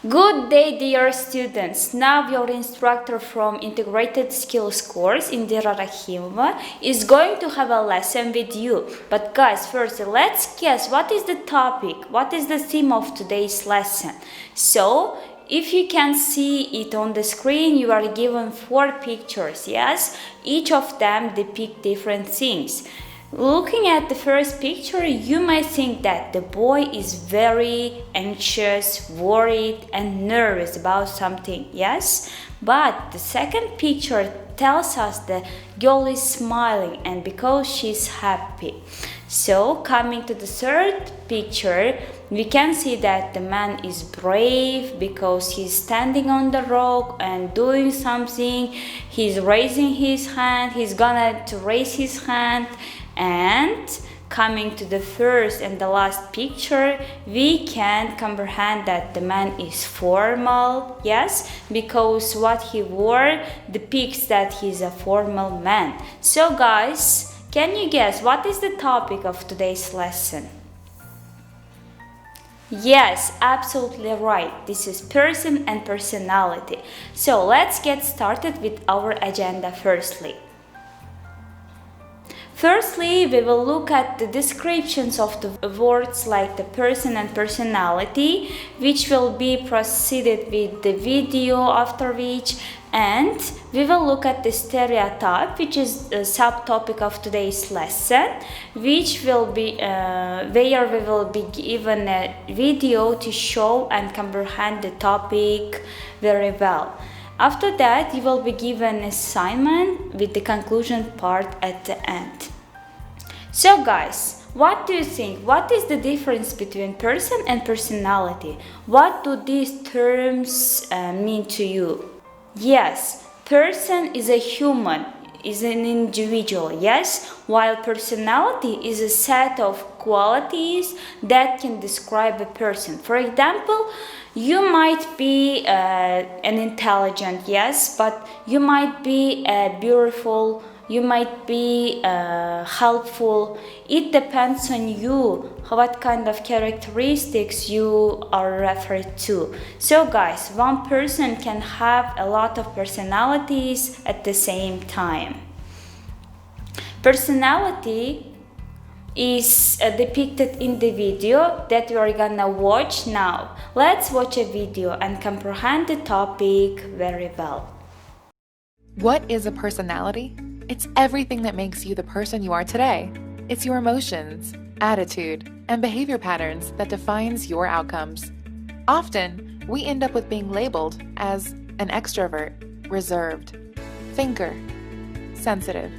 Good day, dear students. Now your instructor from Integrated Skills course, Indira Rahimova, is going to have a lesson with you. But guys, first let's guess what is the topic, what is the theme of today's lesson. So, if you can see it on the screen, you are given 4 pictures, yes? Each of them depict different things. Looking at the first picture, you might think that the boy is very anxious, worried, and nervous about something, yes? But the second picture tells us the girl is smiling and because she's happy. So, coming to the third picture, we can see that the man is brave because he's standing on the rock and doing something. He's raising his hand, he's gonna to raise his hand. And coming to the first and the last picture, we can comprehend that the man is formal, yes, because what he wore depicts that he's a formal man. So guys, can you guess what is the topic of today's lesson? Yes, absolutely right. This is person and personality. So let's get started with our agenda firstly. Firstly, we will look at the descriptions of the words like the person and personality, which will be preceded with the video after which, and we will look at the stereotype, which is the subtopic of today's lesson, which will be where we will be given a video to show and comprehend the topic very well. After that, you will be given an assignment with the conclusion part at the end. So guys, what do you think? What is the difference between person and personality? What do these terms mean to you? Yes, person is a human, is an individual, yes, while personality is a set of qualities that can describe a person. For example, you might be an intelligent, yes, but you might be beautiful, you might be helpful. It depends on you, what kind of characteristics you are referred to. So guys, one person can have a lot of personalities at the same time. Personality is depicted in the video that we are gonna watch now. Let's watch a video and comprehend the topic very well. What is a personality? It's everything that makes you the person you are today. It's your emotions, attitude, and behavior patterns that defines your outcomes. Often, we end up with being labeled as an extrovert, reserved, thinker, sensitive.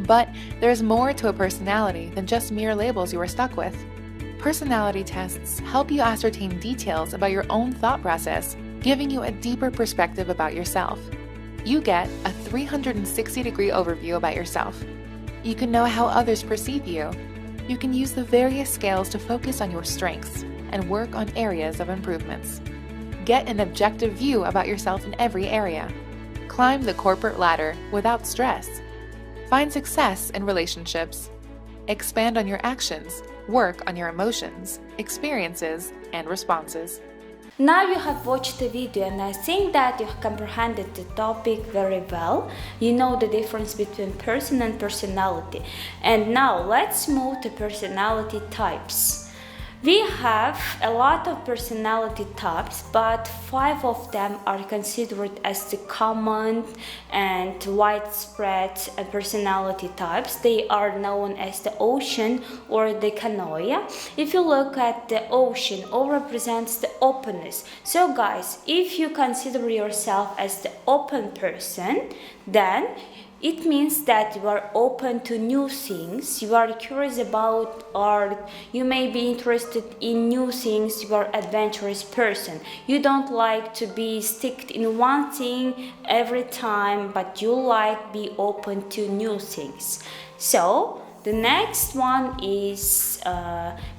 But there's more to a personality than just mere labels you are stuck with. Personality tests help you ascertain details about your own thought process, giving you a deeper perspective about yourself. You get a 360-degree overview about yourself. You can know how others perceive you. You can use the various scales to focus on your strengths and work on areas of improvements. Get an objective view about yourself in every area. Climb the corporate ladder without stress. Find success in relationships. Expand on your actions. Work on your emotions, experiences, and responses. Now you have watched the video and I think that you have comprehended the topic very well. You know the difference between person and personality. And now let's move to personality types. We have a lot of personality types, but 5 of them are considered as the common and widespread personality types. They are known as the ocean or the canoe. If you look at the ocean, O represents the openness. So guys, if you consider yourself as the open person, then it means that you are open to new things, you are curious about art, you may be interested in new things, you are an adventurous person. You don't like to be stuck in one thing every time, but you like be open to new things. So, the next one is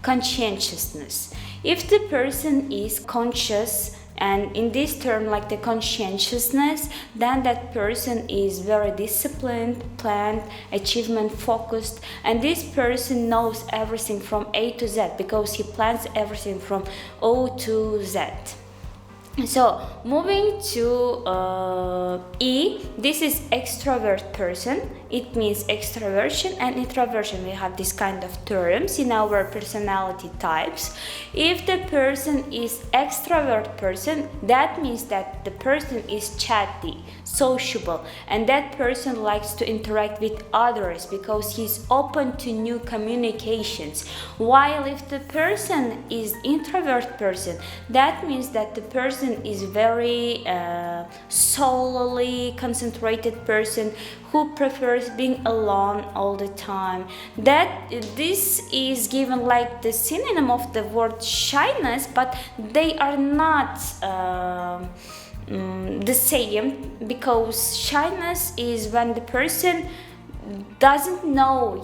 conscientiousness. If the person is conscious, and in this term like the conscientiousness, then that person is very disciplined, planned, achievement focused, and this person knows everything from A to Z because he plans everything from O to Z. So moving to E, this is extrovert person. It means extroversion and introversion. We have this kind of terms in our personality types. If the person is extrovert person, that means that the person is chatty, sociable, and that person likes to interact with others because he's open to new communications. While if the person is introvert person, that means that the person is very solely concentrated person who prefers being alone all the time. That this is given like the synonym of the word shyness, but they are not the same, because shyness is when the person doesn't know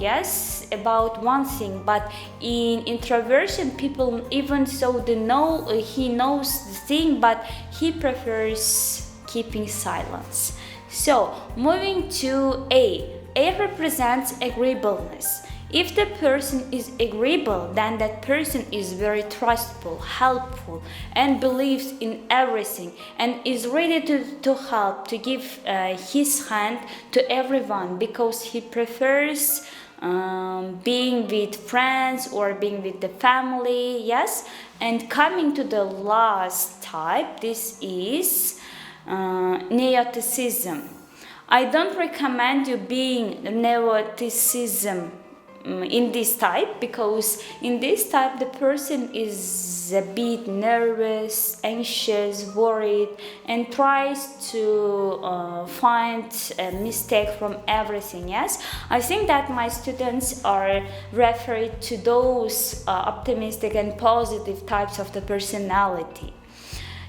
about one thing, but in introversion people, even so they know he knows the thing, but he prefers keeping silence. So moving to A represents agreeableness. If the person is agreeable, then that person is very trustful, helpful, and believes in everything, and is ready to help, to give his hand to everyone, because he prefers being with friends or being with the family. Yes. And coming to the last type, this is neuroticism. I don't recommend you being neuroticism in this type, because in this type the person is a bit nervous, anxious, worried, and tries to find a mistake from everything. Yes, I think that my students are referred to those optimistic and positive types of the personality.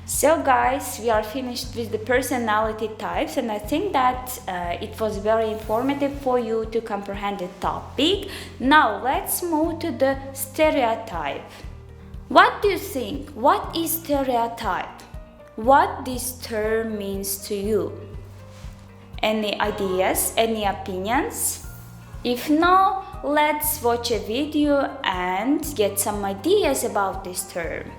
So guys, we are finished with the personality types, and I think that it was very informative for you to comprehend the topic. Now let's move to the stereotype. What do you think? What is stereotype? What this term means to you? Any ideas? Any opinions? If no, let's watch a video and get some ideas about this term.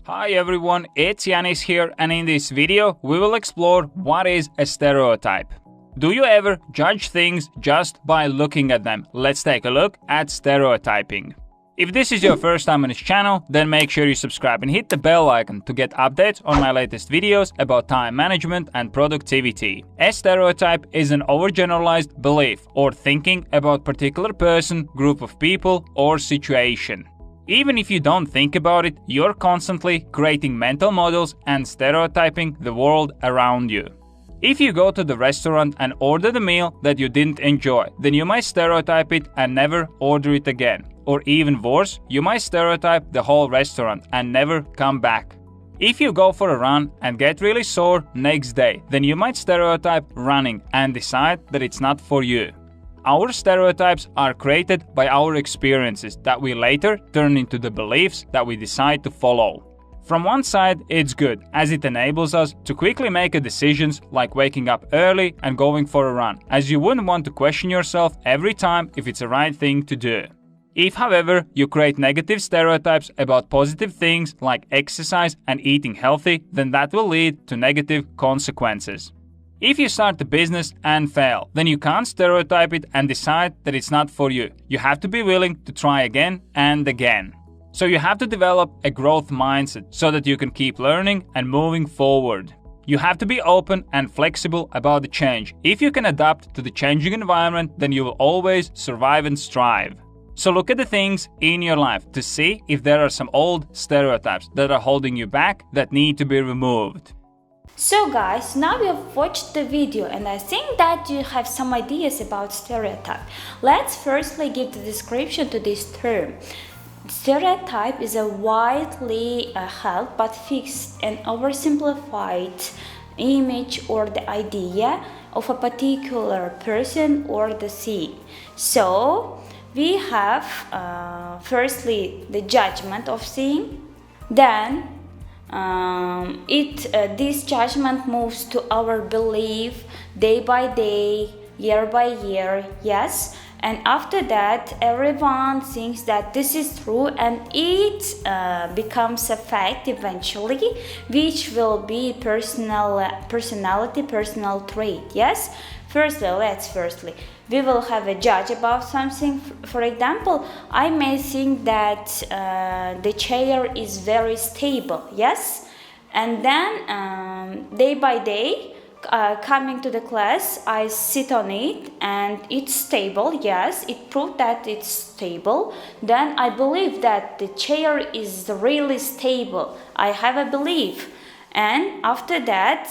Hi everyone, it's Yanis here, and in this video we will explore what is a stereotype. Do you ever judge things just by looking at them? Let's take a look at stereotyping. If this is your first time on this channel, then make sure you subscribe and hit the bell icon to get updates on my latest videos about time management and productivity. A stereotype is an overgeneralized belief or thinking about particular person, group of people, or situation. Even if you don't think about it, you're constantly creating mental models and stereotyping the world around you. If you go to the restaurant and order the meal that you didn't enjoy, then you might stereotype it and never order it again. Or even worse, you might stereotype the whole restaurant and never come back. If you go for a run and get really sore next day, then you might stereotype running and decide that it's not for you. Our stereotypes are created by our experiences that we later turn into the beliefs that we decide to follow. From one side, it's good, as it enables us to quickly make decisions like waking up early and going for a run, as you wouldn't want to question yourself every time if it's the right thing to do. If, however, you create negative stereotypes about positive things like exercise and eating healthy, then that will lead to negative consequences. If you start a business and fail, then you can't stereotype it and decide that it's not for you. You have to be willing to try again and again. So you have to develop a growth mindset so that you can keep learning and moving forward. You have to be open and flexible about the change. If you can adapt to the changing environment, then you will always survive and strive. So look at the things in your life to see if there are some old stereotypes that are holding you back that need to be removed. So guys, now you have watched the video, and I think that you have some ideas about stereotype. Let's firstly give the description to this term. Stereotype is a widely held but fixed and oversimplified image or the idea of a particular person or the scene. So we have firstly the judgment of seeing, then this judgment moves to our belief day by day, year by year, yes, and after that everyone thinks that this is true, and it becomes a fact eventually, which will be personality, personal trait. Yes, firstly we will have a judge about something. For example, I may think that the chair is very stable. Yes, and then day by day, coming to the class, I sit on it and it's stable. Yes, it proved that it's stable. Then I believe that the chair is really stable. I have a belief. And after that,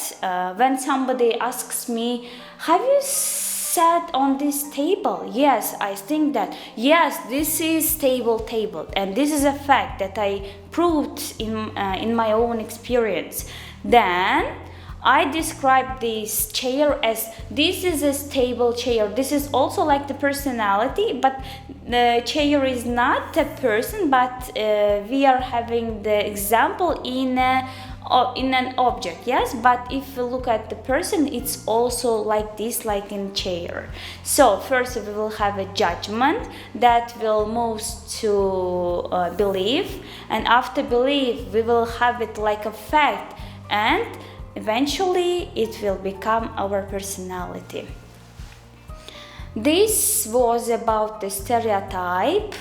when somebody asks me, have you sat on this table? Yes, I think that, yes, this is stable table, and this is a fact that I proved in my own experience. Then I describe this chair as, this is a stable chair. This is also like the personality, but the chair is not a person, but we are having the example in an object. Yes, but if we look at the person, it's also like this, like in chair. So first we will have a judgment that will move to belief, and after belief we will have it like a fact, and eventually it will become our personality. This was about the stereotype,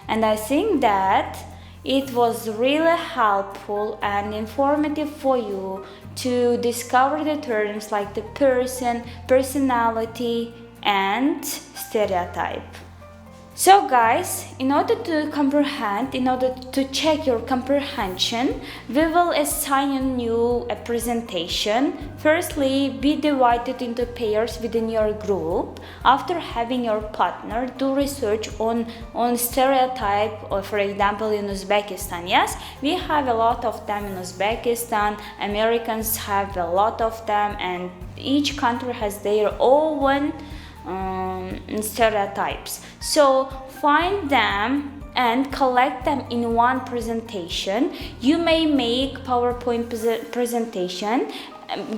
and I think that it was really helpful and informative for you to discover the terms like the person, personality, and stereotype. So guys, in order to comprehend, in order to check your comprehension, we will assign you a presentation. Firstly, be divided into pairs within your group. After having your partner, do research on stereotype, or for example in Uzbekistan. Yes, we have a lot of them in Uzbekistan. Americans have a lot of them, and each country has their own stereotypes. So find them and collect them in one presentation. You may make PowerPoint presentation.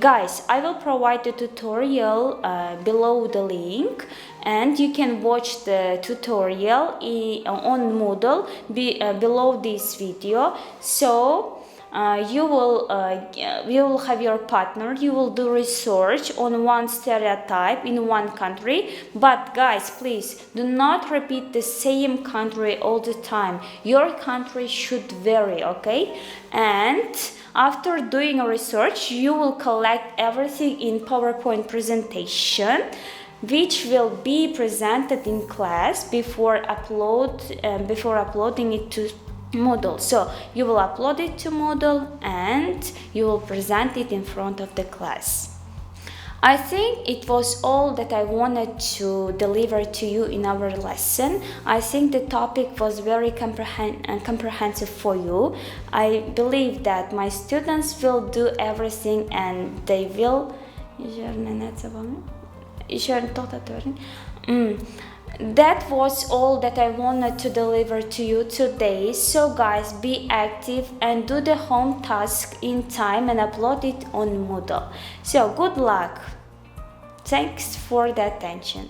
Guys, I will provide the tutorial below the link, and you can watch the tutorial on Moodle below this video. So you will have your partner, you will do research on one stereotype in one country, but guys, please do not repeat the same country all the time. Your country should vary, okay? And after doing a research, you will collect everything in PowerPoint presentation, which will be presented in class before uploading it to Moodle. So you will upload it to Moodle and you will present it in front of the class. I think it was all that I wanted to deliver to you in our lesson. I think the topic was very comprehensive for you. I believe that my students will do everything, and they will That was all that I wanted to deliver to you today. So guys, be active and do the home task in time and upload it on Moodle. So good luck. Thanks for the attention.